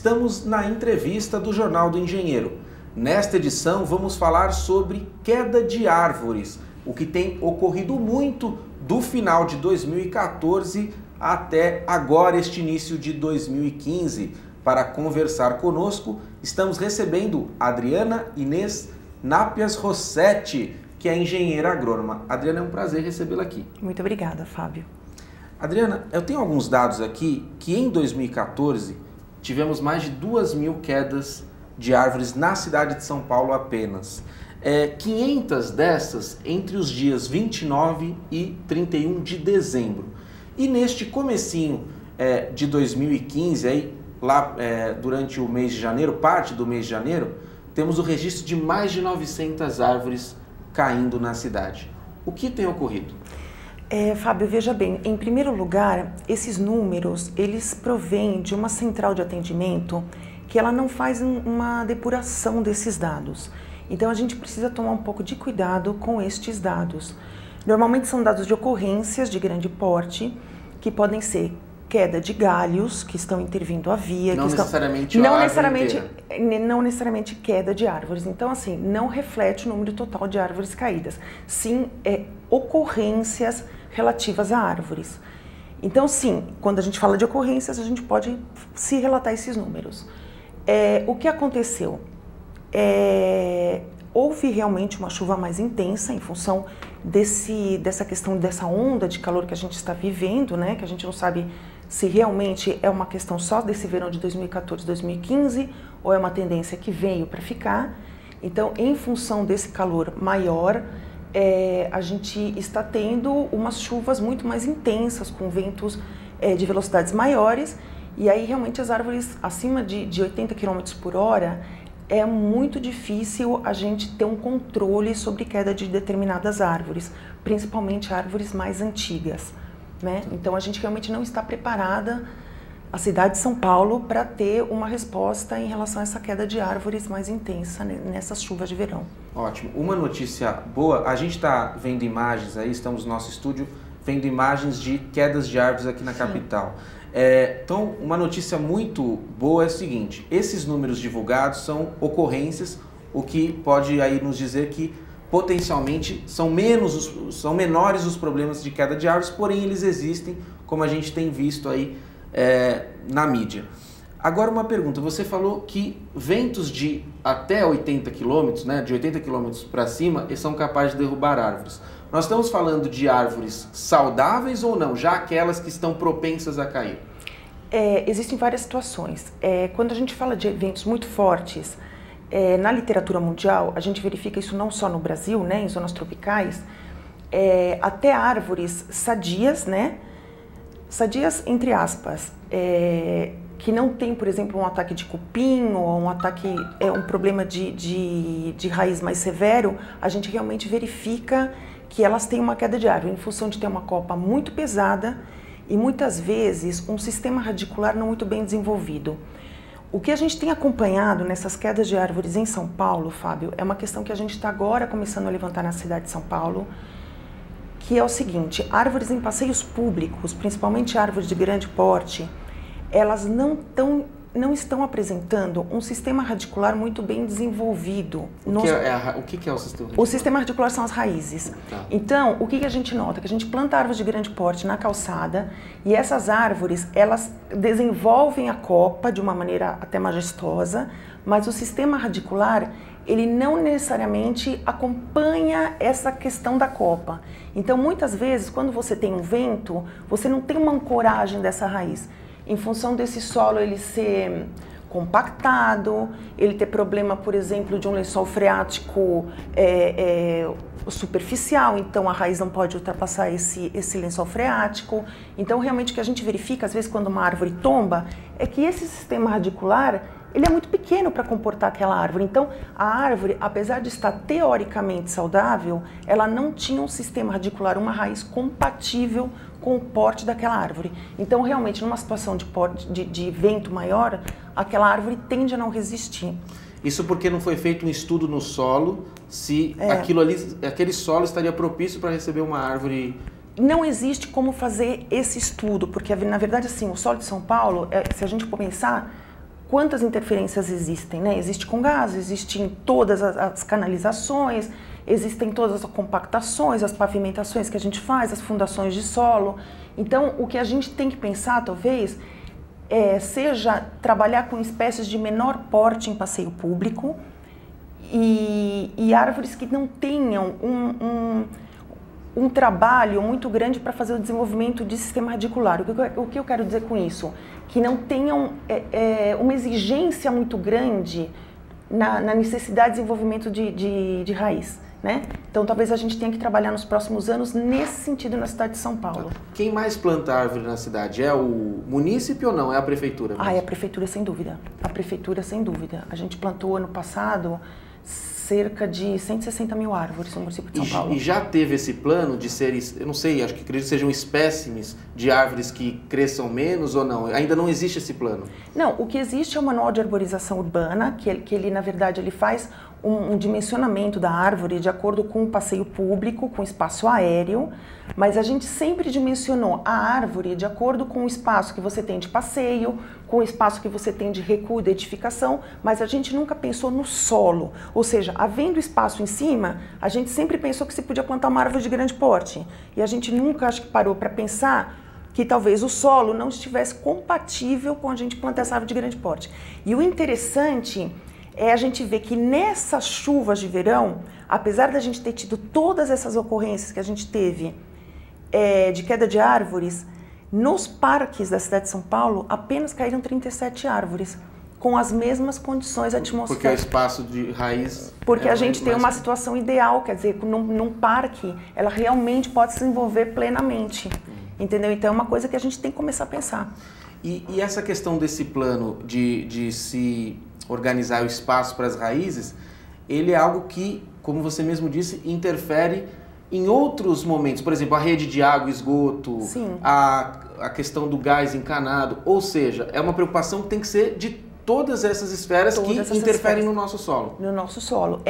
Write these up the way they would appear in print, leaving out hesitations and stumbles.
Estamos na entrevista do Jornal do Engenheiro. Nesta edição vamos falar sobre queda de árvores, o que tem ocorrido muito do final de 2014 até agora, este início de 2015. Para conversar conosco, estamos recebendo Adriana Inês Nápias Rossetti, que é engenheira agrônoma. Adriana, é um prazer recebê-la aqui. Muito obrigada, Fábio. Adriana, eu tenho alguns dados aqui que em 2014 tivemos mais de 2.000 quedas de árvores na cidade de São Paulo apenas. 500 dessas entre os dias 29 e 31 de dezembro. E neste comecinho de 2015, aí, lá durante o mês de janeiro, parte do mês de janeiro, temos o registro de mais de 900 árvores caindo na cidade. O que tem ocorrido? Fábio, veja bem, em primeiro lugar, esses números, eles provêm de uma central de atendimento que ela não faz uma depuração desses dados. Então a gente precisa tomar um pouco de cuidado com estes dados. Normalmente são dados de ocorrências de grande porte, que podem ser queda de galhos que estão intervindo a via. Não necessariamente não necessariamente queda de árvores. Então, assim, não reflete o número total de árvores caídas. Sim, ocorrências relativas a árvores. Então, sim, quando a gente fala de ocorrências, a gente pode se relatar esses números. O que aconteceu? Houve realmente uma chuva mais intensa em função dessa questão, dessa onda de calor que a gente está vivendo, né? Que a gente não sabe se realmente é uma questão só desse verão de 2014, 2015, ou é uma tendência que veio para ficar. Então, em função desse calor maior, a gente está tendo umas chuvas muito mais intensas, com ventos de velocidades maiores, e aí realmente as árvores acima de 80 km por hora, é muito difícil a gente ter um controle sobre queda de determinadas árvores, principalmente árvores mais antigas, né? Então a gente realmente não está preparada, a cidade de São Paulo, para ter uma resposta em relação a essa queda de árvores mais intensa nessas chuvas de verão. Ótimo. Uma notícia boa, a gente está vendo imagens aí, estamos no nosso estúdio vendo imagens de quedas de árvores aqui na capital. Então, uma notícia muito boa é o seguinte: esses números divulgados são ocorrências, o que pode aí nos dizer que potencialmente são menores os problemas de queda de árvores, porém eles existem, como a gente tem visto aí na mídia. Agora uma pergunta, você falou que ventos de até 80 km, né, de 80 km para cima, são capazes de derrubar árvores. Nós estamos falando de árvores saudáveis ou não, já aquelas que estão propensas a cair? Existem várias situações. Quando a gente fala de eventos muito fortes, na literatura mundial, a gente verifica isso não só no Brasil, né, em zonas tropicais, até árvores sadias, né, sadias entre aspas, que não tem, por exemplo, um ataque de cupim ou um problema de raiz mais severo, a gente realmente verifica que elas têm uma queda de árvore em função de ter uma copa muito pesada e muitas vezes um sistema radicular não muito bem desenvolvido. O que a gente tem acompanhado nessas quedas de árvores em São Paulo, Fábio, é uma questão que a gente está agora começando a levantar na cidade de São Paulo, que é o seguinte: árvores em passeios públicos, principalmente árvores de grande porte, elas não estão apresentando um sistema radicular muito bem desenvolvido. O que é o sistema radicular? O sistema radicular são as raízes. Tá. Então, o que a gente nota? Que a gente planta árvores de grande porte na calçada e essas árvores, elas desenvolvem a copa de uma maneira até majestosa, mas o sistema radicular, ele não necessariamente acompanha essa questão da copa. Então, muitas vezes, quando você tem um vento, você não tem uma ancoragem dessa raiz. Em função desse solo ele ser compactado, ele ter problema, por exemplo, de um lençol freático superficial, então a raiz não pode ultrapassar esse lençol freático. Então, realmente, o que a gente verifica, às vezes, quando uma árvore tomba, é que esse sistema radicular, ele é muito pequeno para comportar aquela árvore. Então, a árvore, apesar de estar teoricamente saudável, ela não tinha um sistema radicular, uma raiz compatível com o porte daquela árvore. Então, realmente, numa situação de vento maior, aquela árvore tende a não resistir. Isso porque não foi feito um estudo no solo, se aquele solo estaria propício para receber uma árvore. Não existe como fazer esse estudo, porque, na verdade, assim, o solo de São Paulo, se a gente for pensar, quantas interferências existem, né? Existe com gás, existem todas as canalizações, existem todas as compactações, as pavimentações que a gente faz, as fundações de solo. Então, o que a gente tem que pensar, talvez, seja trabalhar com espécies de menor porte em passeio público e árvores que não tenham um trabalho muito grande para fazer o desenvolvimento de sistema radicular. O que eu quero dizer com isso? Que não tenham uma exigência muito grande na necessidade de desenvolvimento de raiz, né? Então talvez a gente tenha que trabalhar nos próximos anos nesse sentido na cidade de São Paulo. Quem mais planta árvore na cidade? É o munícipe ou não? É a prefeitura mesmo? É a prefeitura, sem dúvida. A prefeitura, sem dúvida. A gente plantou ano passado cerca de 160 mil árvores no município de São Paulo. E já teve esse plano de ser, eu não sei, acho que acredito que sejam espécimes de árvores que cresçam menos ou não? Ainda não existe esse plano? Não, o que existe é o Manual de Arborização Urbana, que ele, na verdade, ele faz um dimensionamento da árvore de acordo com o passeio público, com o espaço aéreo, mas a gente sempre dimensionou a árvore de acordo com o espaço que você tem de passeio, com o espaço que você tem de recuo de edificação, mas a gente nunca pensou no solo, ou seja, havendo espaço em cima, a gente sempre pensou que se podia plantar uma árvore de grande porte, e a gente nunca, acho que parou para pensar que talvez o solo não estivesse compatível com a gente plantar essa árvore de grande porte. E o interessante é a gente ver que nessas chuvas de verão, apesar da gente ter tido todas essas ocorrências que a gente teve de queda de árvores, nos parques da cidade de São Paulo apenas caíram 37 árvores, com as mesmas condições atmosféricas. Porque é o espaço de raiz... Porque a gente tem uma situação ideal, quer dizer, num parque, ela realmente pode se desenvolver plenamente, entendeu? Então é uma coisa que a gente tem que começar a pensar. E essa questão desse plano de se organizar o espaço para as raízes, ele é algo que, como você mesmo disse, interfere em outros momentos. Por exemplo, a rede de água e esgoto, a questão do gás encanado. Ou seja, é uma preocupação que tem que ser de todas essas esferas que interferem no nosso solo. No nosso solo.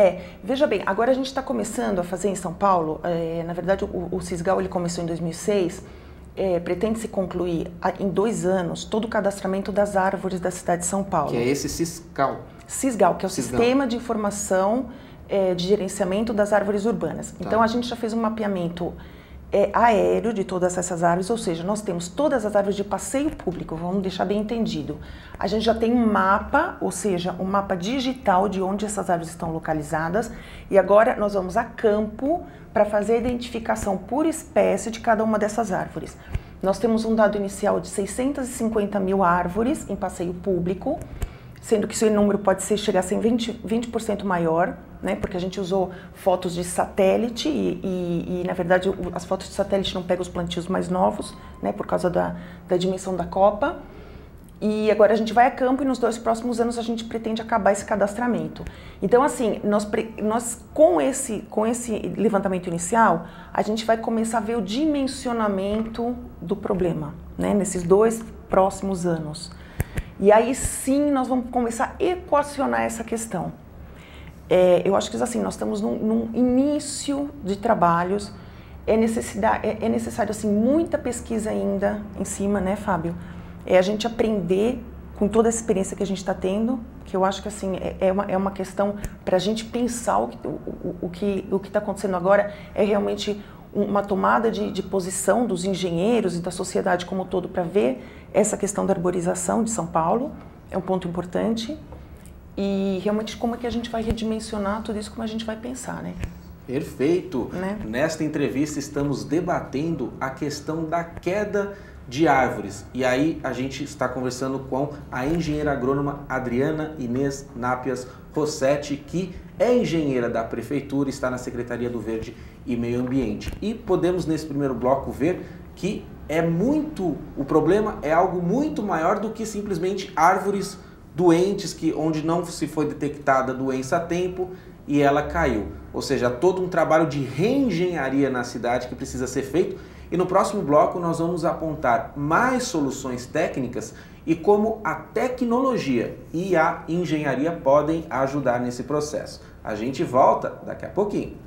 Veja bem, agora a gente está começando a fazer em São Paulo, na verdade o Cisgal ele começou em 2006, pretende-se concluir em 2 anos todo o cadastramento das árvores da cidade de São Paulo. Que é esse Cisgal. Cisgal, que é o Sistema de Informação de Gerenciamento das Árvores Urbanas. Tá. Então a gente já fez um mapeamento aéreo de todas essas árvores, ou seja, nós temos todas as árvores de passeio público, vamos deixar bem entendido. A gente já tem um mapa, ou seja, um mapa digital de onde essas árvores estão localizadas, e agora nós vamos a campo para fazer a identificação por espécie de cada uma dessas árvores. Nós temos um dado inicial de 650 mil árvores em passeio público, sendo que esse número pode chegar a ser 20% maior, né, porque a gente usou fotos de satélite e na verdade, as fotos de satélite não pegam os plantios mais novos, né, por causa da dimensão da copa. E agora a gente vai a campo e nos 2 próximos anos a gente pretende acabar esse cadastramento. Então, assim, nós com esse levantamento inicial, a gente vai começar a ver o dimensionamento do problema, né, nesses 2 próximos anos. E aí sim nós vamos começar a equacionar essa questão. Eu acho que assim, nós estamos num início de trabalhos, é necessário assim, muita pesquisa ainda em cima, né, Fábio? A gente aprender com toda essa experiência que a gente está tendo, que eu acho que assim, é uma questão para a gente pensar o que está acontecendo agora é realmente uma tomada de posição dos engenheiros e da sociedade como um todo para ver essa questão da arborização de São Paulo, é um ponto importante, e realmente como é que a gente vai redimensionar tudo isso, como a gente vai pensar, né? Perfeito! Né? Nesta entrevista estamos debatendo a questão da queda de árvores, e aí a gente está conversando com a engenheira agrônoma Adriana Inês Nápias Rossetti, que é engenheira da Prefeitura, está na Secretaria do Verde e Meio Ambiente. E podemos, nesse primeiro bloco, ver que o problema é algo muito maior do que simplesmente árvores doentes, onde não se foi detectada a doença a tempo e ela caiu. Ou seja, todo um trabalho de reengenharia na cidade que precisa ser feito. E no próximo bloco nós vamos apontar mais soluções técnicas e como a tecnologia e a engenharia podem ajudar nesse processo. A gente volta daqui a pouquinho.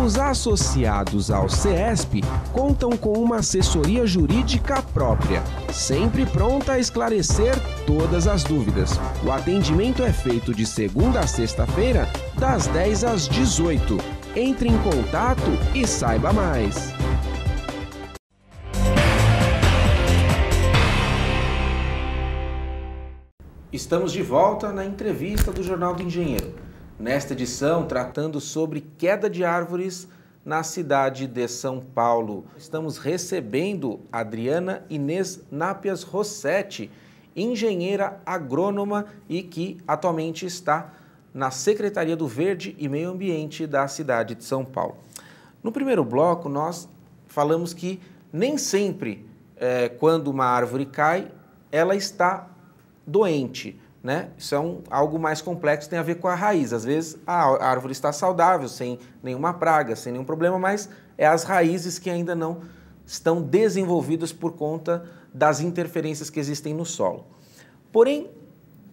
Os associados ao CESP contam com uma assessoria jurídica própria, sempre pronta a esclarecer todas as dúvidas. O atendimento é feito de segunda a sexta-feira, das 10 às 18. Entre em contato e saiba mais. Estamos de volta na entrevista do Jornal do Engenheiro. Nesta edição, tratando sobre queda de árvores na cidade de São Paulo. Estamos recebendo Adriana Inês Nápias Rossetti, engenheira agrônoma e que atualmente está na Secretaria do Verde e Meio Ambiente da cidade de São Paulo. No primeiro bloco, nós falamos que nem sempre, quando uma árvore cai, ela está doente, né? Isso é algo mais complexo, tem a ver com a raiz. Às vezes a árvore está saudável, sem nenhuma praga, sem nenhum problema, mas é as raízes que ainda não estão desenvolvidas por conta das interferências que existem no solo. Porém,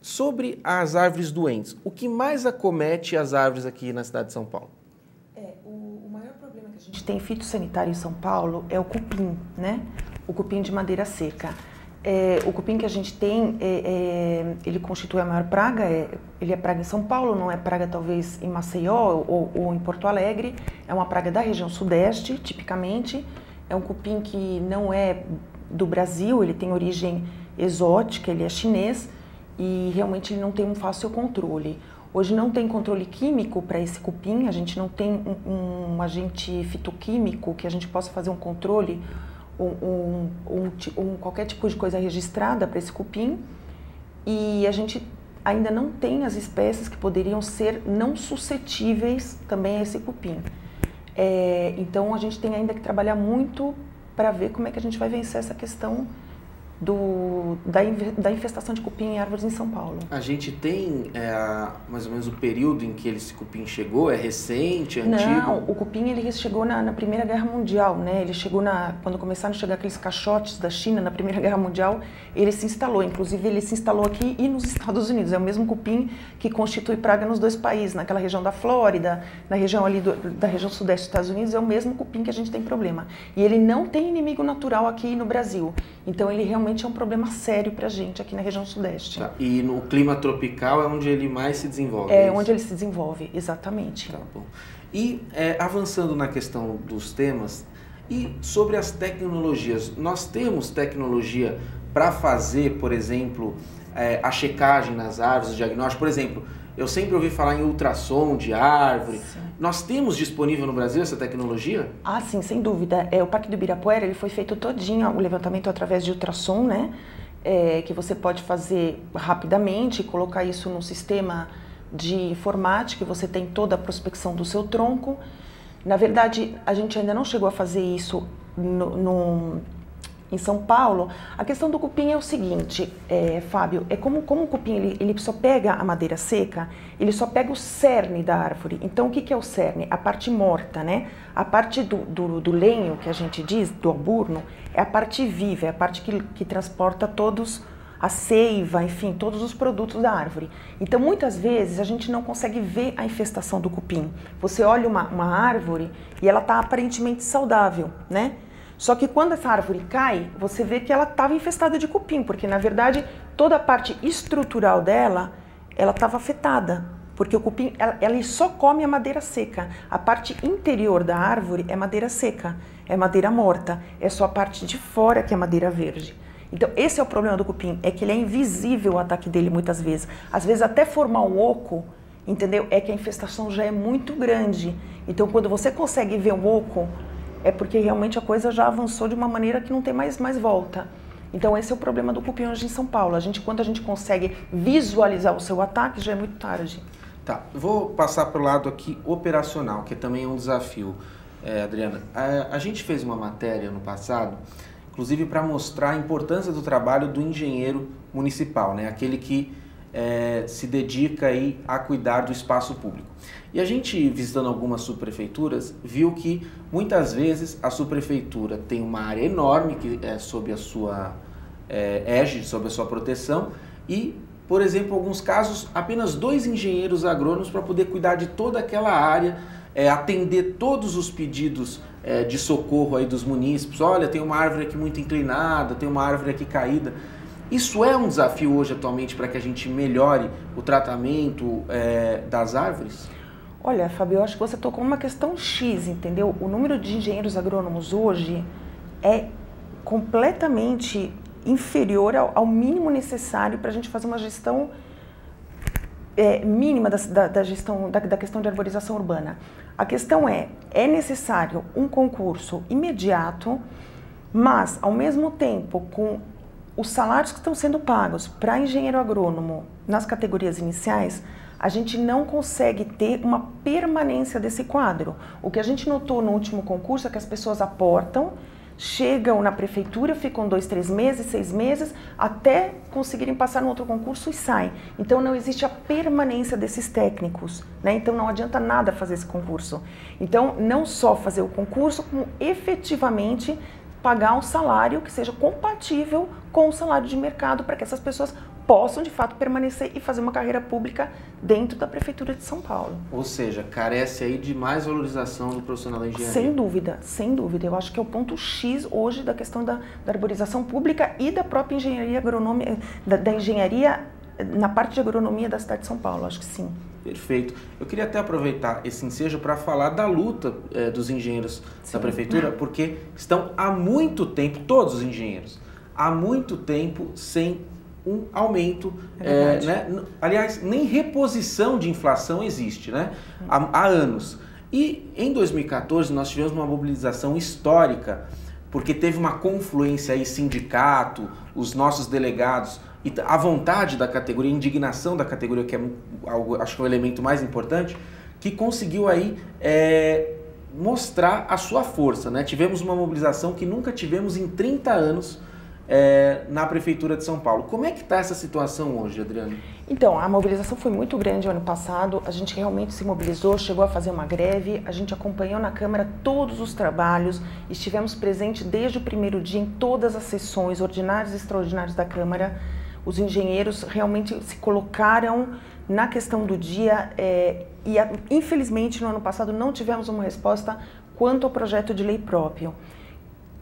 sobre as árvores doentes, o que mais acomete as árvores aqui na cidade de São Paulo? O maior problema que a gente tem fitossanitário em São Paulo é o cupim, né? O cupim de madeira seca. O cupim que a gente tem, ele constitui a maior praga, ele é praga em São Paulo, não é praga talvez em Maceió ou em Porto Alegre, é uma praga da região sudeste, tipicamente, é um cupim que não é do Brasil, ele tem origem exótica, ele é chinês e realmente ele não tem um fácil controle. Hoje não tem controle químico para esse cupim, a gente não tem um agente fitoquímico que a gente possa fazer um controle, qualquer tipo de coisa registrada para esse cupim, e a gente ainda não tem as espécies que poderiam ser não suscetíveis também a esse cupim. Então a gente tem ainda que trabalhar muito para ver como é que a gente vai vencer essa questão da infestação de cupim em árvores em São Paulo. A gente tem mais ou menos o período em que esse cupim chegou? É recente, é antigo? Não, o cupim ele chegou na Primeira Guerra Mundial, né? Ele chegou quando começaram a chegar aqueles caixotes da China na Primeira Guerra Mundial, ele se instalou. Inclusive ele se instalou aqui e nos Estados Unidos. É o mesmo cupim que constitui praga nos dois países, naquela região da Flórida, na região ali da região sudeste dos Estados Unidos, é o mesmo cupim que a gente tem problema. E ele não tem inimigo natural aqui no Brasil. Então ele realmente é um problema sério para a gente aqui na região sudeste. Tá. E no clima tropical é onde ele mais se desenvolve? É onde ele se desenvolve, exatamente. Tá bom. E avançando na questão dos temas, e sobre as tecnologias, nós temos tecnologia para fazer, por exemplo, a checagem nas árvores, o diagnóstico? Por exemplo, eu sempre ouvi falar em ultrassom de árvore. Sim. Nós temos disponível no Brasil essa tecnologia? Ah, sim, sem dúvida. O Parque do Ibirapuera ele foi feito todinho, o levantamento através de ultrassom, né? Que você pode fazer rapidamente, colocar isso num sistema de informática, você tem toda a prospecção do seu tronco. Na verdade, a gente ainda não chegou a fazer isso em São Paulo. A questão do cupim é o seguinte, Fábio, como o cupim ele só pega a madeira seca, ele só pega o cerne da árvore. Então o que é o cerne? A parte morta, né? A parte do lenho, que a gente diz, do alburno, é a parte viva, é a parte que transporta a seiva, enfim, todos os produtos da árvore. Então muitas vezes a gente não consegue ver a infestação do cupim. Você olha uma árvore e ela está aparentemente saudável, né? Só que quando essa árvore cai, você vê que ela estava infestada de cupim, porque na verdade toda a parte estrutural dela, ela estava afetada, porque o cupim, ele só come a madeira seca. A parte interior da árvore é madeira seca, é madeira morta, é só a parte de fora que é madeira verde. Então esse é o problema do cupim, é que ele é invisível o ataque dele muitas vezes. Às vezes até formar um oco, entendeu? É que a infestação já é muito grande. Então quando você consegue ver um oco, é porque realmente a coisa já avançou de uma maneira que não tem mais volta. Então esse é o problema do cupim hoje em São Paulo. Quando a gente consegue visualizar o seu ataque, já é muito tarde. Tá, vou passar para o lado aqui operacional, que também é um desafio, Adriana. A gente fez uma matéria no passado, inclusive para mostrar a importância do trabalho do engenheiro municipal, né? Aquele que se dedica aí a cuidar do espaço público. E a gente, visitando algumas subprefeituras, viu que muitas vezes a subprefeitura tem uma área enorme que é sob a sua égide, sob a sua proteção e, por exemplo, em alguns casos, apenas 2 engenheiros agrônomos para poder cuidar de toda aquela área atender todos os pedidos de socorro aí dos munícipes. Olha, tem uma árvore aqui muito inclinada, tem uma árvore aqui caída. Isso é um desafio hoje atualmente para que a gente melhore o tratamento das árvores? Olha, Fábio, eu acho que você tocou uma questão X, entendeu? O número de engenheiros agrônomos hoje é completamente inferior ao mínimo necessário para a gente fazer uma gestão mínima da questão de arborização urbana. A questão é necessário um concurso imediato, mas, ao mesmo tempo, com os salários que estão sendo pagos para engenheiro agrônomo nas categorias iniciais, a gente não consegue ter uma permanência desse quadro. O que a gente notou no último concurso é que as pessoas aportam, chegam na prefeitura, ficam 2, 3 meses, 6 meses, até conseguirem passar no outro concurso e saem. Então não existe a permanência desses técnicos, né? Então não adianta nada fazer esse concurso. Então não só fazer o concurso, como efetivamente pagar um salário que seja compatível com o salário de mercado para que essas pessoas possam de fato permanecer e fazer uma carreira pública dentro da Prefeitura de São Paulo. Ou seja, carece aí de mais valorização do profissional da engenharia. Sem dúvida, sem dúvida. Eu acho que é o ponto X hoje da questão da arborização pública e da própria engenharia agronômica, da engenharia na parte de agronomia da cidade de São Paulo, acho que sim. Perfeito. Eu queria até aproveitar esse ensejo para falar da luta dos engenheiros da Prefeitura, porque estão há muito tempo, todos os engenheiros, há muito tempo sem um aumento, né? Aliás, nem reposição de inflação existe, né? Há anos. E em 2014 nós tivemos uma mobilização histórica, porque teve uma confluência aí, sindicato, os nossos delegados, e a vontade da categoria, a indignação da categoria, que é algo, acho que é o elemento mais importante, que conseguiu aí mostrar a sua força, né? Tivemos uma mobilização que nunca tivemos em 30 anos na Prefeitura de São Paulo. Como é que está essa situação hoje, Adriana? Então, a mobilização foi muito grande ano passado, a gente realmente se mobilizou, chegou a fazer uma greve, a gente acompanhou na Câmara todos os trabalhos, estivemos presentes desde o primeiro dia em todas as sessões ordinárias e extraordinárias da Câmara. Os engenheiros realmente se colocaram na questão do dia e, infelizmente, no ano passado não tivemos uma resposta quanto ao projeto de lei próprio.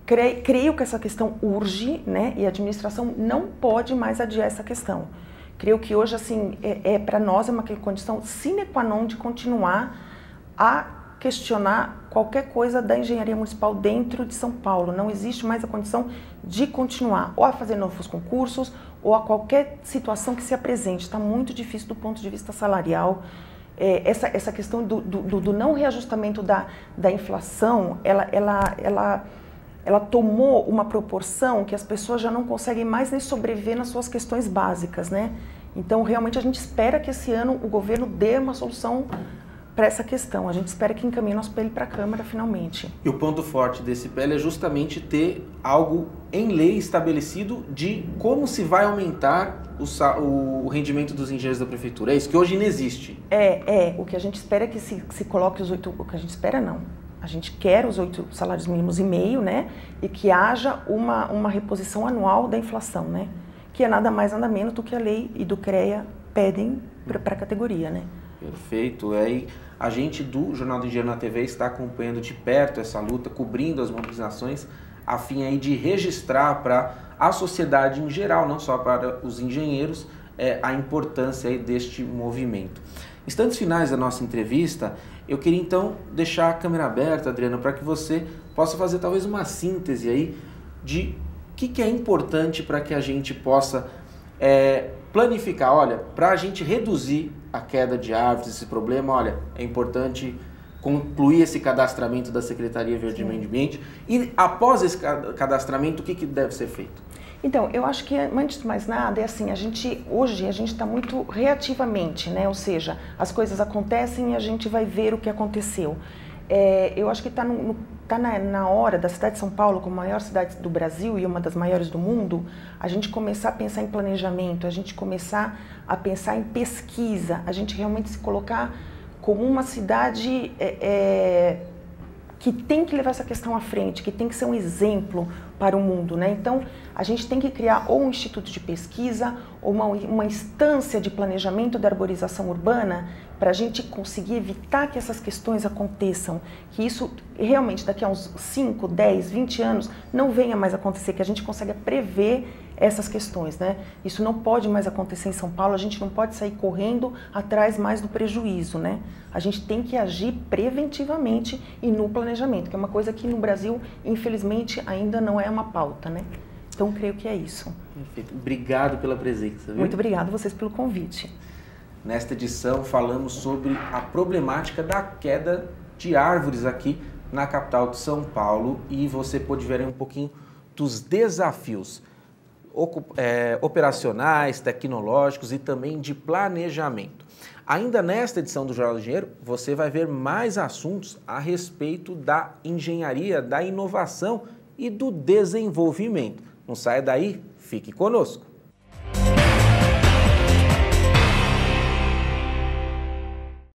Creio que essa questão urge, né, e a administração não pode mais adiar essa questão. Creio que hoje, assim, para nós é uma condição sine qua non de continuar a questionar qualquer coisa da engenharia municipal dentro de São Paulo. Não existe mais a condição de continuar ou a fazer novos concursos ou a qualquer situação que se apresente. Está muito difícil do ponto de vista salarial. Essa questão do não reajustamento da inflação, ela tomou uma proporção que as pessoas já não conseguem mais nem sobreviver nas suas questões básicas, né? Então, realmente, a gente espera que esse ano o governo dê uma solução para essa questão. A gente espera que encaminhe nosso PL para a Câmara, finalmente. E o ponto forte desse PL é justamente ter algo em lei estabelecido de como se vai aumentar o rendimento dos engenheiros da Prefeitura. É isso que hoje não existe. O que a gente espera é que se coloque os 8... O que a gente espera, não. A gente quer os 8 salários mínimos e meio, né? E que haja uma reposição anual da inflação, né? Que é nada mais, nada menos do que a lei e do CREA pedem para a categoria, né? Perfeito. Aí a gente do Jornal do Engenheiro na TV está acompanhando de perto essa luta, cobrindo as mobilizações, a fim aí de registrar para a sociedade em geral, não só para os engenheiros, a importância aí deste movimento. Instantes finais da nossa entrevista, eu queria então deixar a câmera aberta, Adriana, para que você possa fazer talvez uma síntese aí de o que é importante para que a gente possa planificar. Olha, para a gente reduzir a queda de árvores, esse problema, olha, é importante concluir esse cadastramento da Secretaria Verde e Meio Ambiente e após esse cadastramento, o que deve ser feito? Então, eu acho que antes de mais nada, é assim, hoje a gente está muito reativamente, né? Ou seja, as coisas acontecem e a gente vai ver o que aconteceu. Eu acho que está na hora da cidade de São Paulo, como a maior cidade do Brasil e uma das maiores do mundo, a gente começar a pensar em planejamento, a gente começar a pensar em pesquisa, a gente realmente se colocar como uma cidade que tem que levar essa questão à frente, que tem que ser um exemplo para o mundo, né? Então, a gente tem que criar ou um instituto de pesquisa ou uma instância de planejamento da arborização urbana para a gente conseguir evitar que essas questões aconteçam, que isso realmente daqui a uns 5, 10, 20 anos não venha mais acontecer, que a gente consiga prever essas questões, né? Isso não pode mais acontecer em São Paulo, a gente não pode sair correndo atrás mais do prejuízo, né? A gente tem que agir preventivamente e no planejamento, que é uma coisa que no Brasil, infelizmente, ainda não é uma pauta, né? Então, creio que é isso. Perfeito. Obrigado pela presença. Viu? Muito obrigada a vocês pelo convite. Nesta edição, falamos sobre a problemática da queda de árvores aqui na capital de São Paulo e você pôde ver aí um pouquinho dos desafios operacionais, tecnológicos e também de planejamento. Ainda nesta edição do Jornal do Engenheiro, você vai ver mais assuntos a respeito da engenharia, da inovação e do desenvolvimento. Não saia daí, fique conosco.